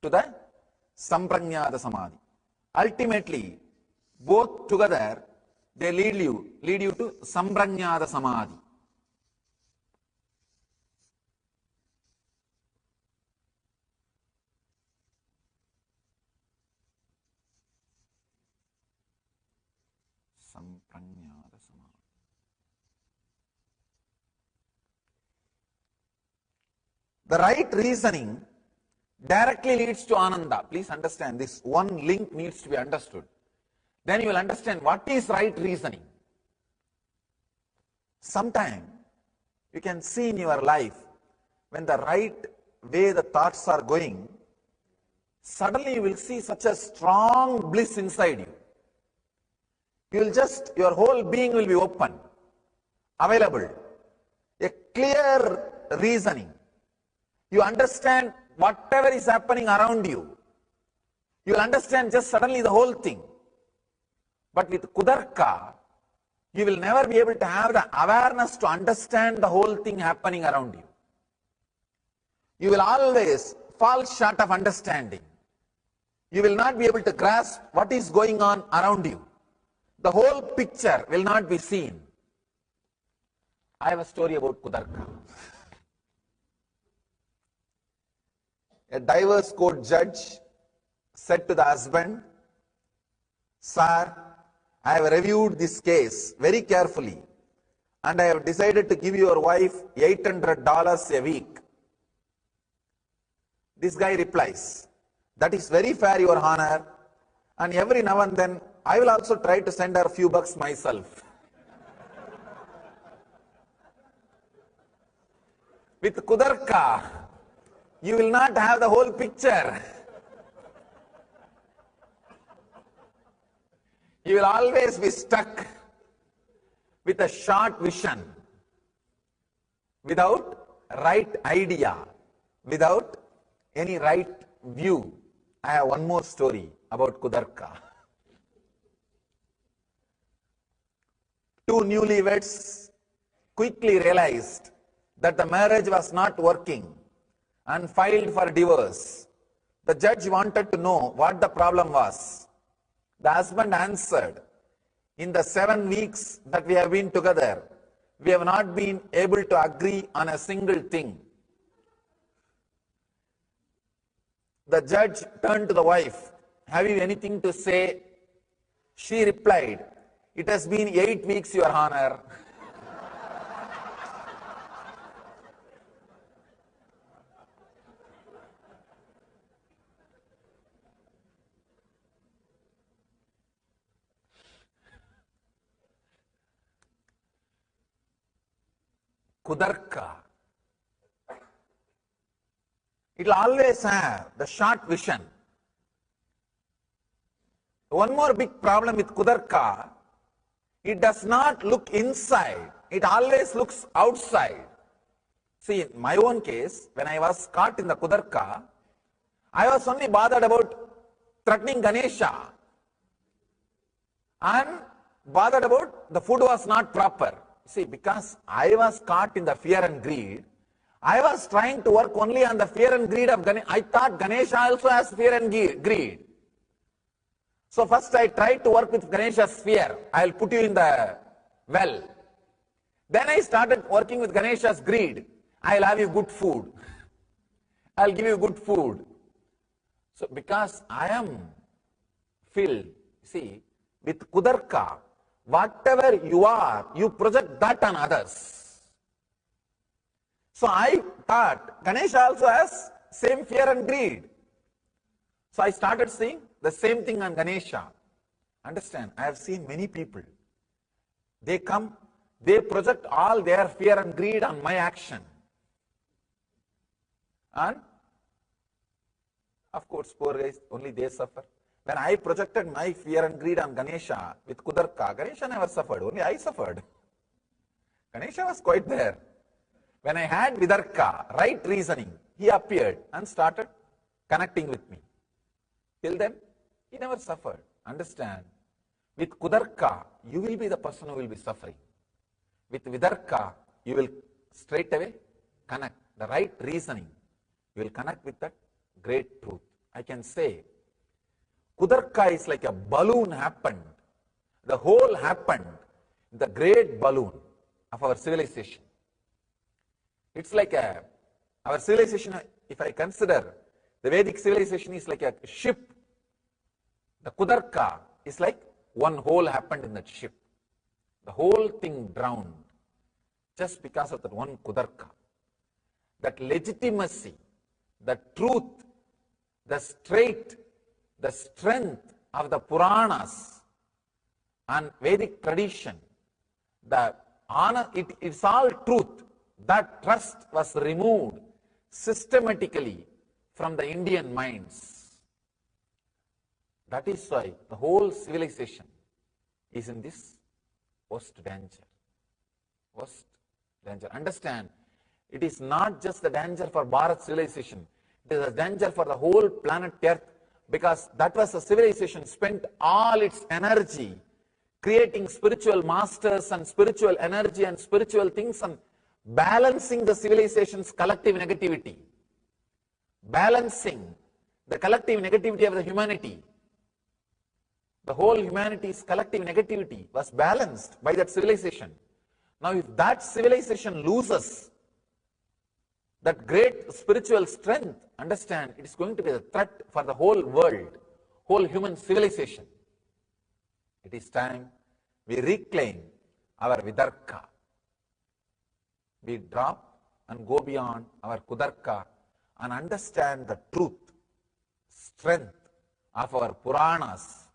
To the samprajñāta samadhi. Ultimately, both together, they lead you to samprajñāta samadhi. Samprajñāta samadhi. The right reasoning directly leads to ananda. Please understand, this one link needs to be understood. Then you will understand what is right reasoning. Sometime you can see in your life when the right way the thoughts are going, suddenly you will see such a strong bliss inside you. You will just, your whole being will be open, available, a clear reasoning. You understand whatever is happening around you. You will understand just suddenly the whole thing. But with kutarka, you will never be able to have the awareness to understand the whole thing happening around you. You will always fall short of understanding. You will not be able to grasp what is going on around you. The whole picture will not be seen. I have a story about kutarka. A divorce court judge said to the husband, "Sir, I have reviewed this case very carefully and I have decided to give your wife $800 a week." This guy replies, "That is very fair, Your Honor, and every now and then I will also try to send her a few bucks myself." With kutarka, you will not have the whole picture. You will always be stuck with a short vision, without right idea, without any right view. I have one more story about kutarka. Two newlyweds quickly realized that the marriage was not working and filed for divorce. The judge wanted to know what the problem was. The husband answered, "In the 7 weeks that we have been together, we have not been able to agree on a single thing." The judge turned to the wife, "Have you anything to say?" She replied, "It has been 8 weeks, Your Honor." Kutarka. It will always have the short vision. One more big problem with kutarka, it does not look inside, it always looks outside. See, in my own case, when I was caught in the kutarka, I was only bothered about threatening Ganesha and bothered about the food was not proper. See, because I was caught in the fear and greed, I was trying to work only on the fear and greed of Ganesha. I thought Ganesha also has fear and greed. So first I tried to work with Ganesha's fear. I'll put you in the well. Then I started working with Ganesha's greed. I'll have you good food. I'll give you good food. So because I am filled, see, with kutarka, whatever you are, you project that on others. So I thought Ganesha also has same fear and greed. So I started seeing the same thing on Ganesha. Understand, I have seen many people. They come, they project all their fear and greed on my action. And of course, poor guys, only they suffer. When I projected my fear and greed on Ganesha with kutarka, Ganesha never suffered, only I suffered. Ganesha was quite there. When I had vitarka, right reasoning, he appeared and started connecting with me. Till then, he never suffered. Understand? With kutarka, you will be the person who will be suffering. With vitarka, you will straight away connect. The right reasoning, you will connect with that great truth. I can say, kutarka is like a balloon happened. The whole happened, the great balloon of our civilization. It's like our civilization, if I consider, the Vedic civilization is like a ship. The kutarka is like one hole happened in that ship. The whole thing drowned just because of that one kutarka. That legitimacy, the truth, the straight, the strength of the Puranas and Vedic tradition, the honor, it's all truth. That trust was removed systematically from the Indian minds. That is why the whole civilization is in this worst danger. Worst danger. Understand, it is not just the danger for Bharat civilization, it is a danger for the whole planet Earth, because that was a civilization spent all its energy creating spiritual masters and spiritual energy and spiritual things and balancing the civilization's collective negativity, balancing the collective negativity of the humanity. The whole humanity's collective negativity was balanced by that civilization. Now, if that civilization loses that great spiritual strength, understand, it is going to be a threat for the whole world, whole human civilization. It is time we reclaim our vitarka. We drop and go beyond our kutarka and understand the truth, strength of our Puranas,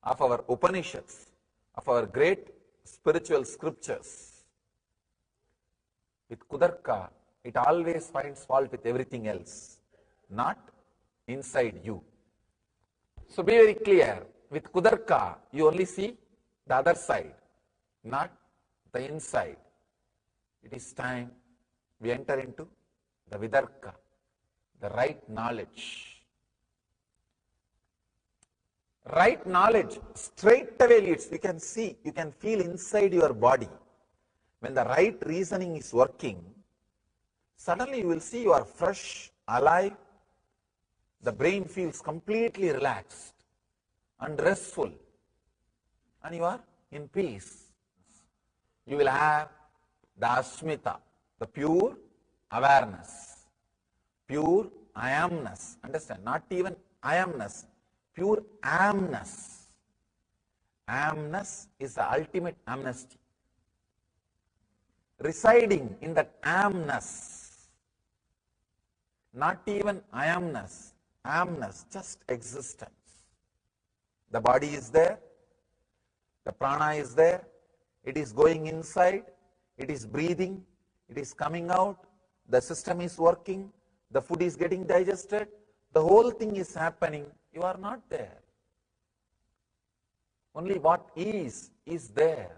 of our Upanishads, of our great spiritual scriptures. With kutarka, it always finds fault with everything else, not inside you. So be very clear, with kutarka, you only see the other side, not the inside. It is time we enter into the vitarka, the right knowledge. Right knowledge straight away leads, you can see, you can feel inside your body. When the right reasoning is working, suddenly you will see you are fresh, alive, the brain feels completely relaxed and restful, and you are in peace. You will have the asmita, the pure awareness, pure I amness. Understand, not even I amness, pure amness. Amness is the ultimate amnesty. Residing in that amness, not even I amness, amness, just existence. The body is there, the prana is there, it is going inside, it is breathing, it is coming out, the system is working, the food is getting digested, the whole thing is happening. You are not there. Only what is there.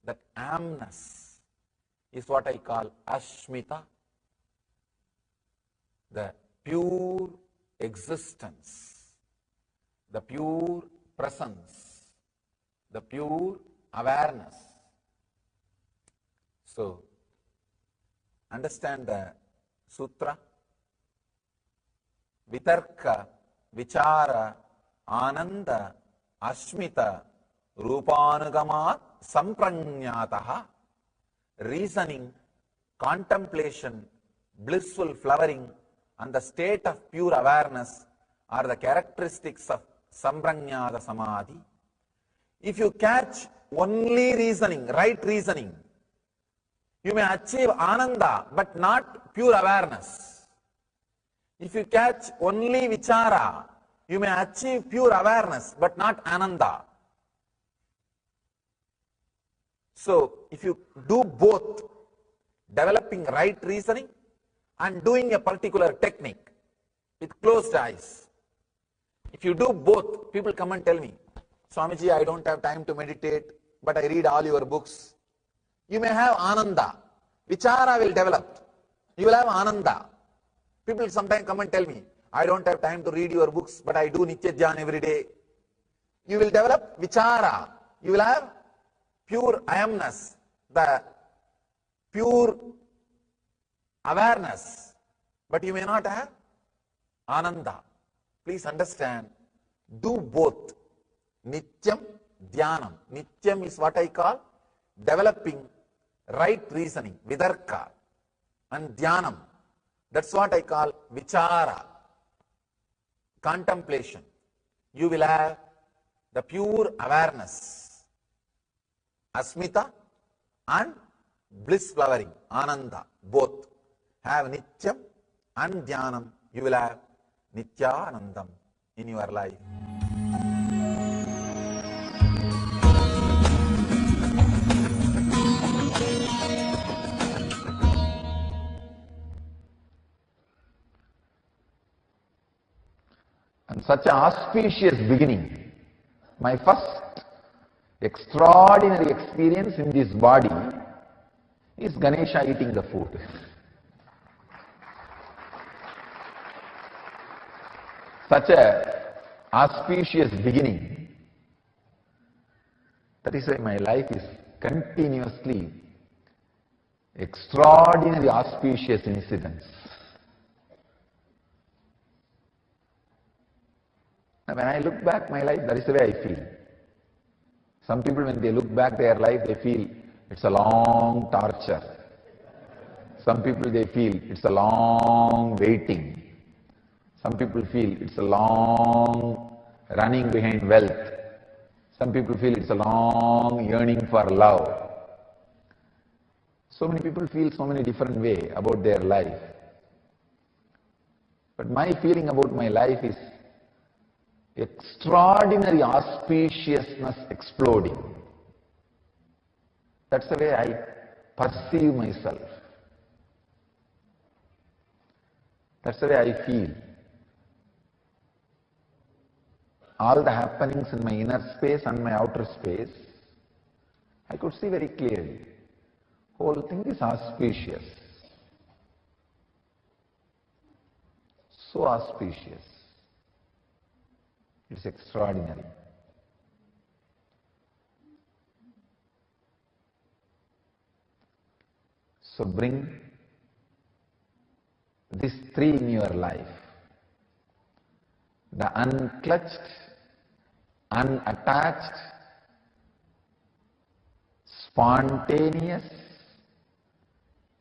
That amness is what I call ashmita, the pure existence, the pure presence, the pure awareness. So, understand the sutra. Vitarka, vichara, ananda, ashmita, rupanagamat, sampranyataha. Reasoning, contemplation, blissful flowering, and the state of pure awareness are the characteristics of sampranyata samadhi. If you catch only reasoning, right reasoning, you may achieve ananda, but not pure awareness. If you catch only vichara, you may achieve pure awareness, but not ananda. So, if you do both, developing right reasoning and doing a particular technique with closed eyes, if you do both, people come and tell me, Swamiji, I don't have time to meditate, but I read all your books. You may have ananda. Vichara will develop. You will have ananda. People sometimes come and tell me, I don't have time to read your books, but I do Nitya Dhyan every day. You will develop vichara. You will have pure I amness, the pure awareness, but you may not have ananda. Please understand, do both. Nityam, dhyanam. Nityam is what I call developing right reasoning, vitarka, and dhyanam. That's what I call vichara, contemplation. You will have the pure awareness, asmita, and bliss flowering, ananda, both. Have nityam and dhyanam, you will have nityanandam in your life. And such an auspicious beginning. My first extraordinary experience in this body is Ganesha eating the food. Such a auspicious beginning. That is why my life is continuously extraordinary auspicious incidents. And when I look back my life, that is the way I feel. Some people, when they look back their life, they feel it's a long torture. Some people, they feel it's a long waiting. Some people feel it's a long running behind wealth. Some people feel it's a long yearning for love. So many people feel so many different ways about their life. But my feeling about my life is extraordinary auspiciousness exploding. That's the way I perceive myself. That's the way I feel. All the happenings in my inner space and my outer space, I could see very clearly. Whole thing is auspicious. So auspicious. It's extraordinary. So bring these three in your life. The unclutched, unattached, spontaneous,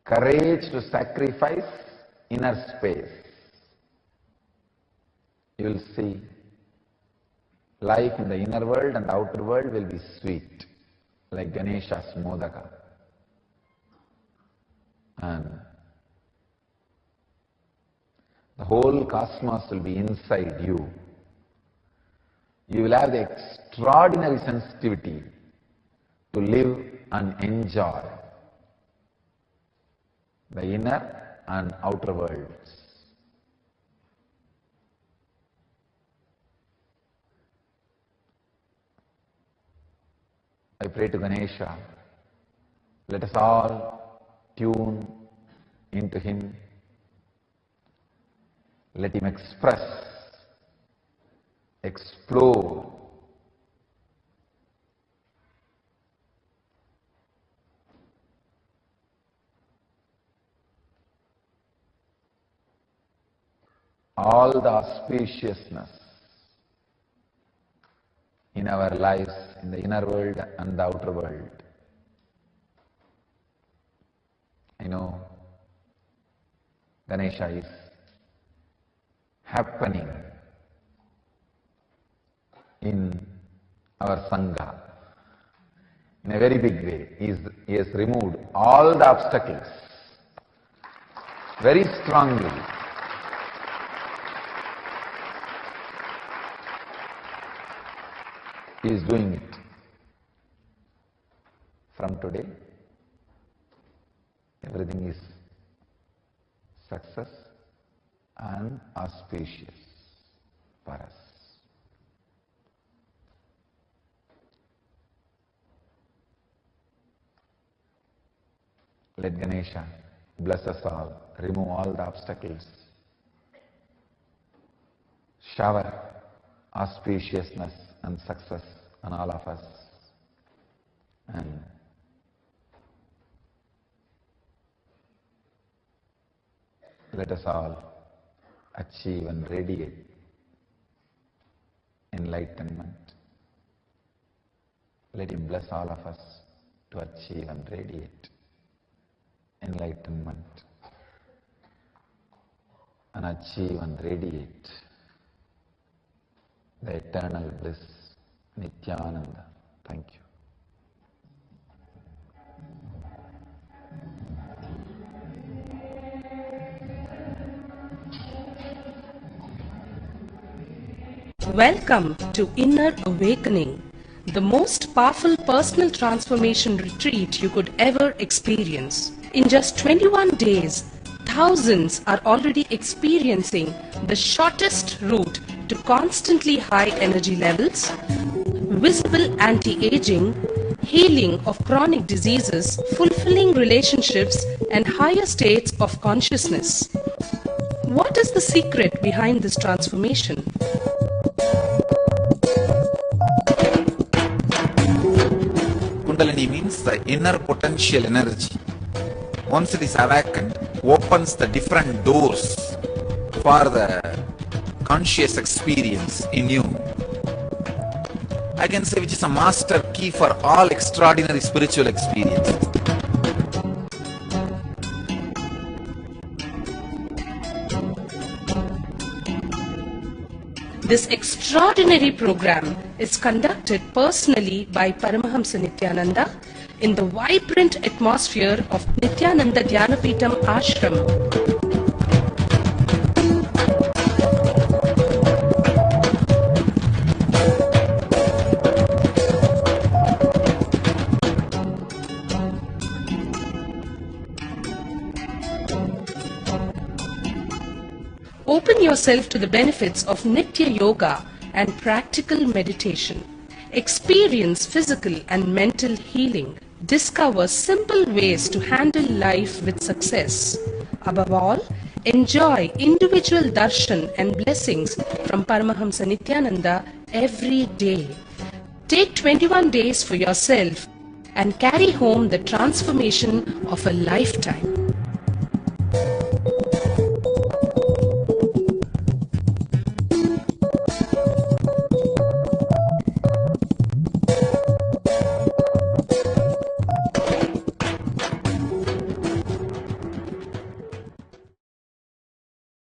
courage to sacrifice inner space. You will see life in the inner world and the outer world will be sweet, like Ganesha's modaka. And the whole cosmos will be inside you. You will have the extraordinary sensitivity to live and enjoy the inner and outer worlds. I pray to Ganesha, let us all tune into him. Let him express, explore all the auspiciousness in our lives, in the inner world and the outer world. I know Ganesha is happening in our Sangha in a very big way. He has removed all the obstacles very strongly. He is doing it. From today, everything is success and auspicious for us. Let Ganesha bless us all, remove all the obstacles, shower auspiciousness and success on all of us, and let us all achieve and radiate enlightenment. Let him bless all of us to achieve and radiate enlightenment and achieve and radiate the eternal bliss, Nityananda. Thank you. Welcome to Inner Awakening, the most powerful personal transformation retreat you could ever experience. In just 21 days, thousands are already experiencing the shortest route to constantly high energy levels, visible anti-aging, healing of chronic diseases, fulfilling relationships, and higher states of consciousness. What is the secret behind this transformation? Kundalini means the inner potential energy. Once it is awakened, opens the different doors for the conscious experience in you. I can say which is a master key for all extraordinary spiritual experiences. This extraordinary program is conducted personally by Paramahamsa Nithyananda in the vibrant atmosphere of Nityananda Dhyanapitham Ashram. Open yourself to the benefits of Nitya Yoga and practical meditation. Experience physical and mental healing. Discover simple ways to handle life with success. Above all, enjoy individual darshan and blessings from Paramahamsa Nithyananda every day. Take 21 days for yourself and carry home the transformation of a lifetime.